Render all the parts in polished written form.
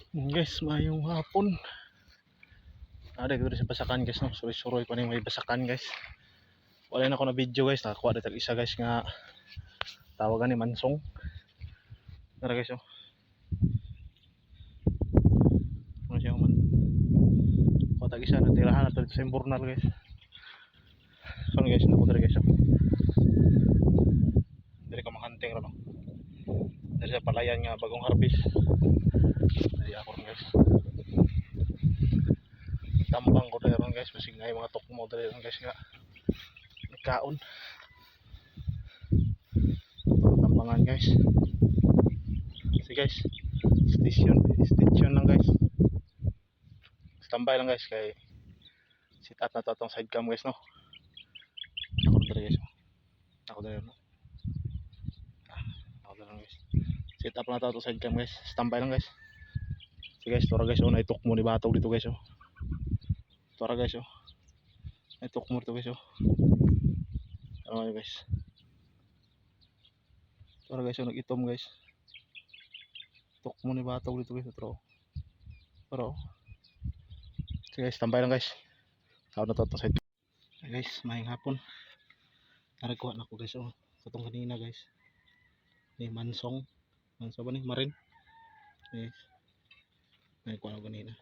Guys, mayong hapon. Ada ko sa basakan guys no. Suroy-suroy pa ning may basakan guys. Wala na ako na video guys. Nakakuha na tag isa guys nga tawagan ni Mansong. Tara guys oh. Ano siya man. Kuha tag isa na tirahan na to sa Imburnal guys. So guys, nako dere guys oh. Dere ka manghunting ro no. Dere sa palayan nga bagong harvest. Dere ako ron guys. Tambang ko dere ron guys, basig nga mga tukmo dere ron guys nga. Kaon. Tambangan guys. Sige guys. Station lang guys. Standby lang guys kay sit up na to atong side cam guys no. Ako dere guys. Ako dere no. Ako dere guys. Sit up na to atong side cam guys. Standby lang guys. Sige guys, tora guys oh, naitok mo ni batog dito guys oh. Tora guys oh. Naitok mo dito guys oh. Ano guys. Tora guys oh, nag-itom guys. Tok mo ni batog dito guys oh. Pero sige guys, standby lang guys. Ako na to atong side. Guys, maayong hapon. Narakuha na ko guys oh. Katong kanina guys. Ni Mansong. Mansong ba ni Marin? Guys. Narakuha na ko kanina.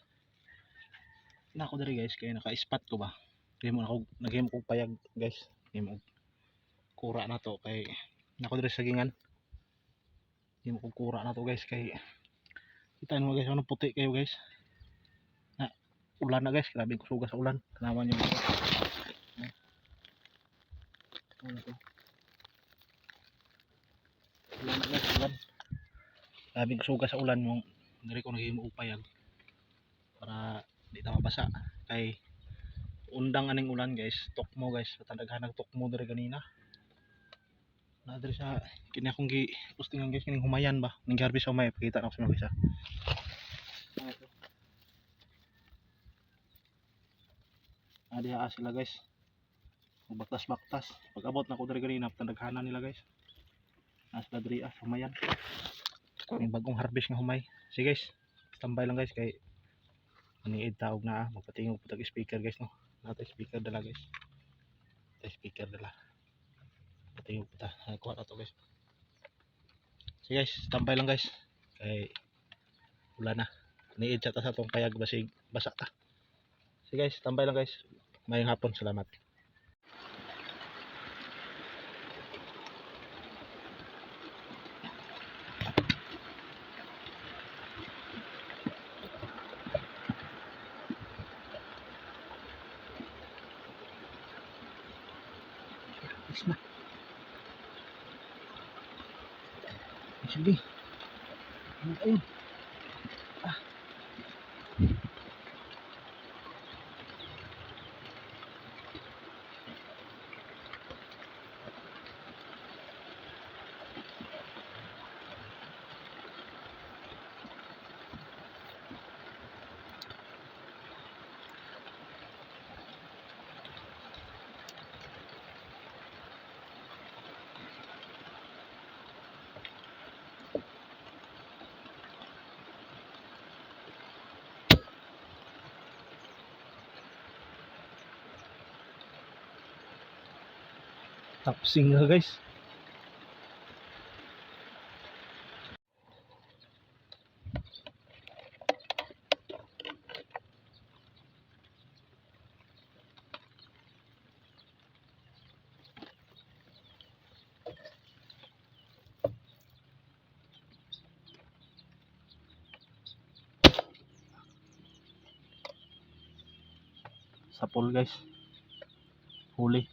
Na ako diri guys kaya naka-spot ko ba. Nagihimo ko payag guys. Nagihimo kura na to kay nako diri sa gingan. Nagihimo ko kura na to guys kay kita mo guys ano puti kayo guys. Na ulan na guys, grabe ko suga sa ulan. Tanawan niyo. Ulan na guys, ulan. Grabe ko suga sa ulan mo. Diri ko nagihimo og payag para di ta mabasa kay undang aning ulan guys. Tukmo guys, patandaghan tukmo diri kanina. Na diri sa kini akong gi postingan guys kining humayan ba, ning harvest humay pakita na ko sa mga guys. Diha sila guys. Baktas-baktas. Pag abot na ko diri kanina patandaghanan nila guys. Nasa diri humayan. Ning bagong harvest nga humay. Sige guys, standby lang guys kay maniid taog na magpatingog putag speaker guys no. Natay speaker dala guys. Natay speaker dala. Patingog puta. Kuha na to guys. Sige guys, standby lang guys. Kay wala na. Niid sa ta sa tong payag basig basa ta. Sige guys, standby lang guys. Mayong hapon, salamat. Sige. Ayun. Tapsing nga guys. Sapol guys. Huli.